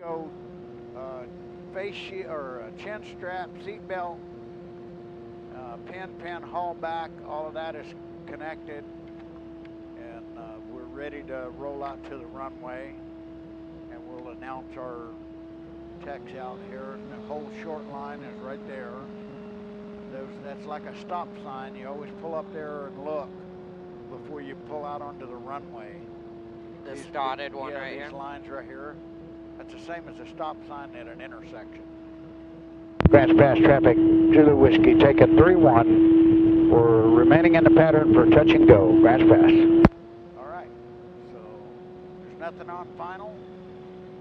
Go face shield or chin strap, seat belt, pin, haul back. All of that is connected, and we're ready to roll out to the runway. And we'll announce our techs out here. And the whole short line is right there. That's like a stop sign. You always pull up there and look before you pull out onto the runway. This dotted one right here? These lines right here. That's the same as a stop sign at an intersection. Grants Pass traffic, Zulu Whiskey, taking 3-1. We're remaining in the pattern for touch and go. Grants Pass. All right, so there's nothing on final,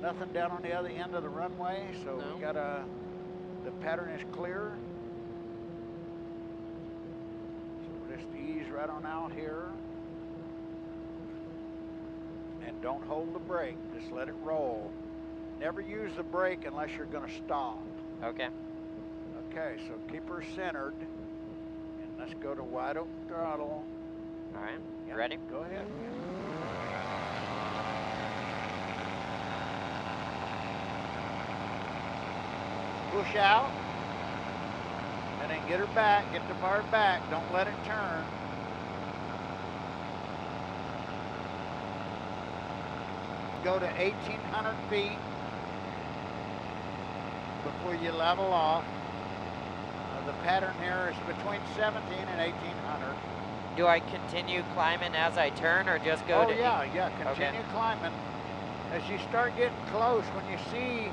nothing down on the other end of the runway, so no. We got the pattern is clear. So just ease right on out here. And don't hold the brake, just let it roll. Never use the brake unless you're going to stop. Okay. Okay, so keep her centered. And let's go to wide open throttle. All right, Yep, ready? Go ahead. Push out. And then get her back, get the bar back. Don't let it turn. Go to 1,800 feet before you level off. The pattern here is between 17 and 1,800. Do I continue climbing as I turn or just go to... Yeah, continue climbing. As you start getting close, when you see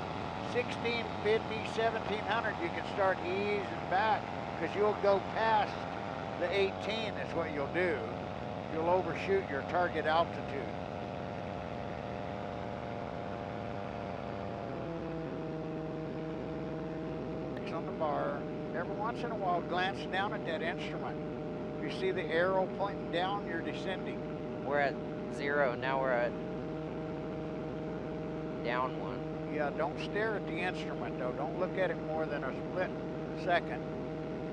1,650, 1,700, you can start easing back because you'll go past the 18 is what you'll do. You'll overshoot your target altitude. On the bar, every once in a while glance down at that instrument. If you see the arrow pointing down, you're descending. We're at 0, now we're at down 1. Yeah, don't stare at the instrument though. Don't look at it more than a split second,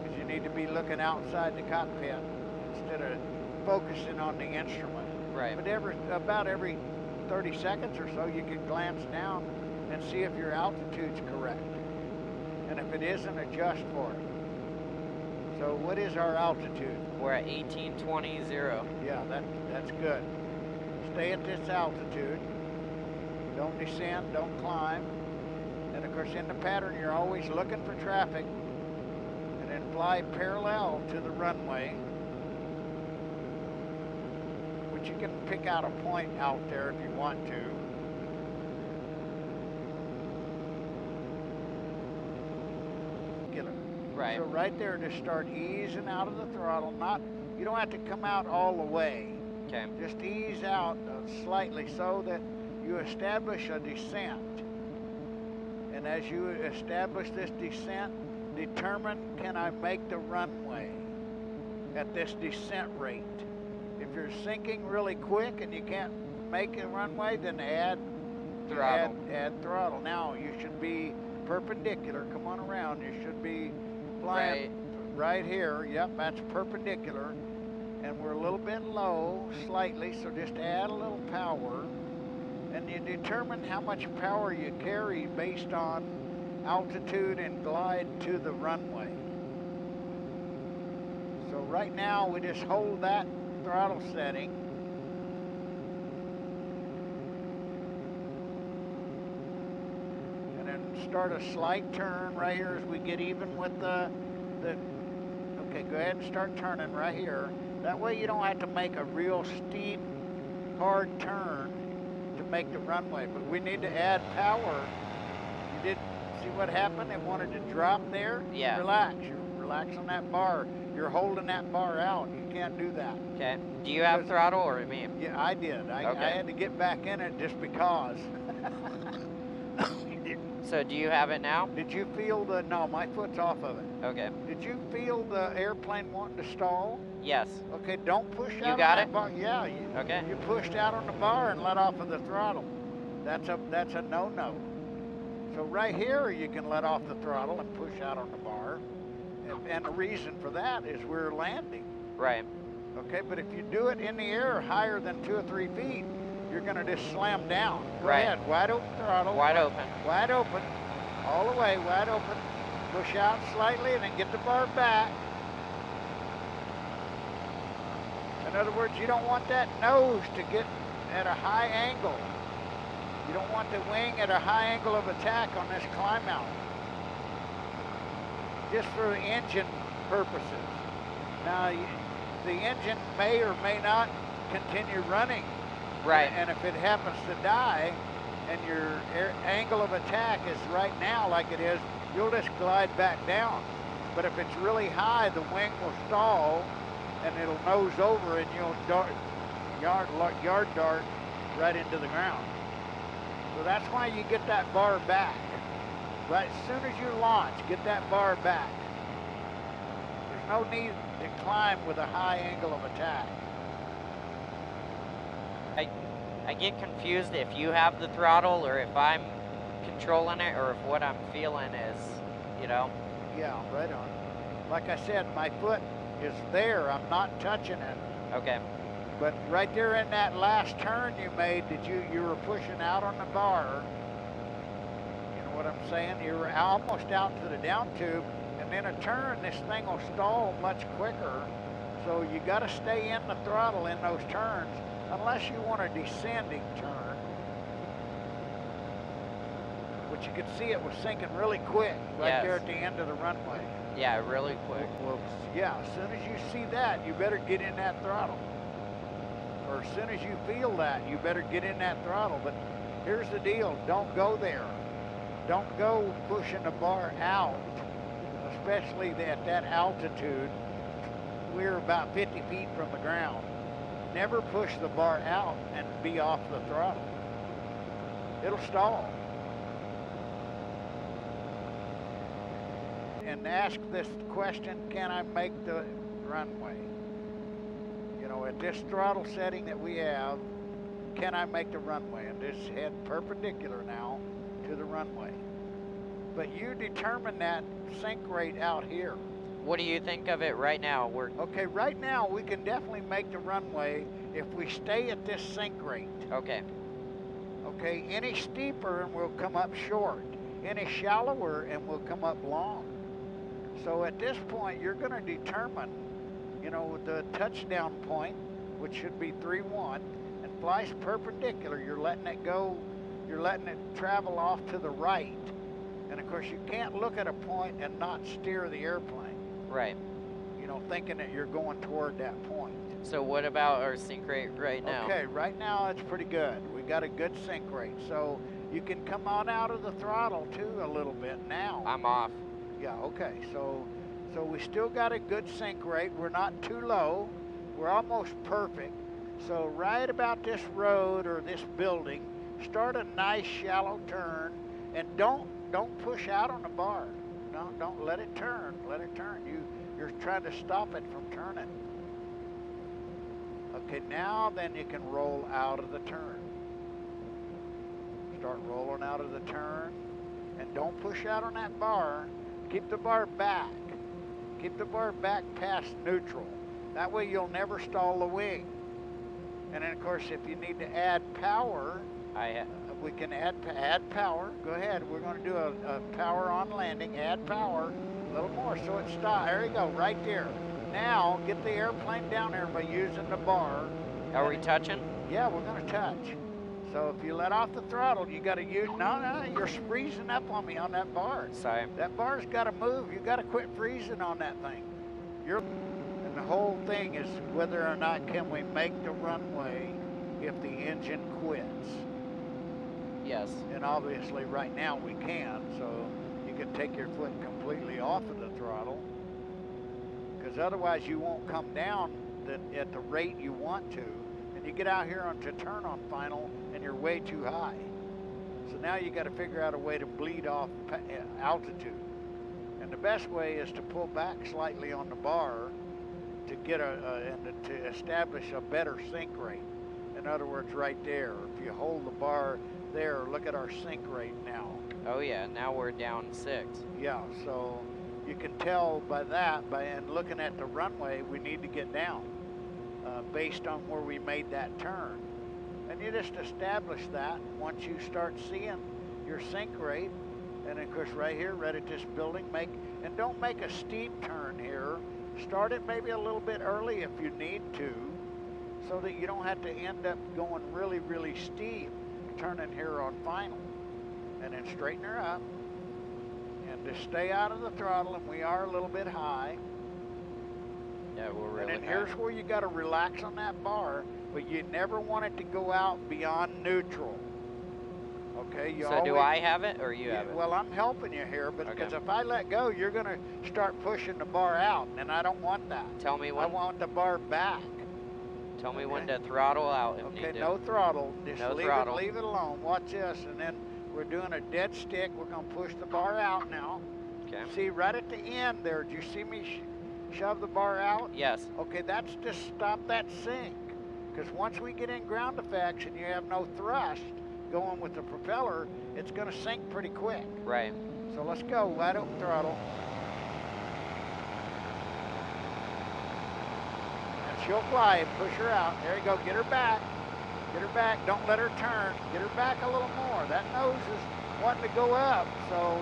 because you need to be looking outside the cockpit instead of focusing on the instrument. Right. But about every 30 seconds or so, you can glance down and see if your altitude's correct. And if it isn't, adjust for it. So what is our altitude? We're at 1820. Yeah, that's good. Stay at this altitude. Don't descend, don't climb. And of course in the pattern you're always looking for traffic, and then fly parallel to the runway, which you can pick out a point out there if you want to. Right. So right there, just start easing out of the throttle. You don't have to come out all the way. Okay. Just ease out slightly so that you establish a descent. And as you establish this descent, determine, can I make the runway at this descent rate? If you're sinking really quick and you can't make a runway, then add throttle. Add throttle. Now you should be perpendicular. Come on around. You should be flying right here. Yep, that's perpendicular. And we're a little bit low, slightly, so just add a little power. And you determine how much power you carry based on altitude and glide to the runway. So right now, we just hold that throttle setting. Start a slight turn right here as we get even with the okay, go ahead and start turning right here. That way you don't have to make a real steep, hard turn to make the runway, but we need to add power. You did see what happened? It wanted to drop there. Yeah. Relax. You relax on that bar. You're holding that bar out. You can't do that. Okay. Do you have throttle or me? Yeah, I did. I had to get back in it just because. So do you have it now? Did you feel no, my foot's off of it. Okay. Did you feel the airplane wanting to stall? Yes. Okay, don't push out. You got it? Bar. Yeah. Okay. You pushed out on the bar and let off of the throttle. That's a no-no. So right here you can let off the throttle and push out on the bar. And the reason for that is we're landing. Right. Okay, but if you do it in the air higher than 2 or 3 feet, you're gonna just slam down. Go Right. ahead, wide open throttle. Wide open. Wide open, all the way, wide open. Push out slightly and then get the bar back. In other words, you don't want that nose to get at a high angle. You don't want the wing at a high angle of attack on this climb out. Just for engine purposes. Now, the engine may or may not continue running. Right. And if it happens to die, and your angle of attack is right now like it is, you'll just glide back down. But if it's really high, the wing will stall, and it'll nose over, and you'll yard dart right into the ground. So that's why you get that bar back. Right as soon as you launch, get that bar back. There's no need to climb with a high angle of attack. I get confused if you have the throttle or if I'm controlling it or if what I'm feeling is, you know? Yeah, right on. Like I said, my foot is there. I'm not touching it. Okay. But right there in that last turn you made, you were pushing out on the bar. You know what I'm saying? You were almost out to the down tube, and then a turn, this thing will stall much quicker. So you got to stay in the throttle in those turns, unless you want a descending turn. But you could see it was sinking really quick right there at the end of the runway. Yeah, really quick. Well, yeah, as soon as you see that, you better get in that throttle. Or as soon as you feel that, you better get in that throttle. But here's the deal, don't go there. Don't go pushing the bar out, especially at that altitude. We're about 50 feet from the ground. Never push the bar out and be off the throttle. It'll stall. And ask this question, can I make the runway? You know, at this throttle setting that we have, can I make the runway? And just head perpendicular now to the runway. But you determine that sink rate out here. What do you think of it right now? Okay, right now we can definitely make the runway if we stay at this sink rate. Okay. Okay, any steeper and we'll come up short. Any shallower and we'll come up long. So at this point, you're going to determine, you know, the touchdown point, which should be 3-1, and flies perpendicular. You're letting it go, you're letting it travel off to the right. And of course, you can't look at a point and not steer the airplane. Right. You know, thinking that you're going toward that point. So what about our sink rate right now? Okay, right now it's pretty good. We got a good sink rate. So you can come on out of the throttle too a little bit now. I'm off. Yeah, okay, so we still got a good sink rate. We're not too low. We're almost perfect. So right about this road or this building, start a nice shallow turn, and don't push out on the bar. No, don't let it turn. Let it turn. You're trying to stop it from turning. Okay, now then you can roll out of the turn. Start rolling out of the turn, and don't push out on that bar. Keep the bar back. Keep the bar back past neutral. That way you'll never stall the wing. And then of course, if you need to add power, we can add power. Go ahead. We're going to do a power on landing. Add power a little more so it stops. There you go, right there. Now get the airplane down there by using the bar. Are we touching? Yeah, we're going to touch. So if you let off the throttle, you got to use, no, you're freezing up on me on that bar. Sorry. That bar's got to move. You got to quit freezing on that thing. And the whole thing is whether or not can we make the runway if the engine quits. Yes. And obviously right now we can, so you can take your foot completely off of the throttle, because otherwise you won't come down at the rate you want to. You get out here onto turn on final and you're way too high. So now you got to figure out a way to bleed off altitude. And the best way is to pull back slightly on the bar to get to establish a better sink rate. In other words, right there. If you hold the bar there, look at our sink rate now. Oh yeah, now we're down 6. Yeah, so you can tell by that, and looking at the runway, we need to get down. Based on where we made that turn. And you just establish that once you start seeing your sink rate. And of course right here, right at this building, and don't make a steep turn here. Start it maybe a little bit early if you need to, so that you don't have to end up going really, really steep, turning here on final. And then straighten her up, and just stay out of the throttle, and we are a little bit high. Yeah, we're really And then high. here's where you got to relax on that bar, but you never want it to go out beyond neutral. Okay, you So always, do I have it or you have it? Well, I'm helping you here, but Okay. because if I let go, you're going to start pushing the bar out, and I don't want that. Tell me I when. want the bar back. Tell me when Okay. to throttle out if Okay, need to. no throttle. Just No leave throttle. it alone. Watch this, and then we're doing a dead stick. We're going to push the bar out now. Okay. See, right at the end there, do you see me shove the bar out? Yes. Okay, that's just stop that sink. Because once we get in ground effects and you have no thrust going with the propeller, it's going to sink pretty quick. Right. So let's go, wide open throttle. And she'll fly, push her out. There you go, get her back. Get her back, don't let her turn. Get her back a little more. That nose is wanting to go up. So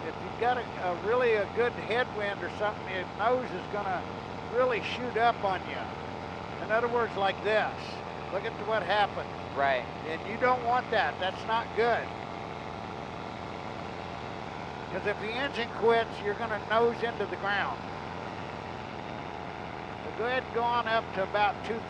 if you've got a really a good headwind or something, your nose is gonna really shoot up on you. In other words, like this. Look at what happened. Right. And you don't want that. That's not good. Because if the engine quits, you're going to nose into the ground. So go ahead and go on up to about 2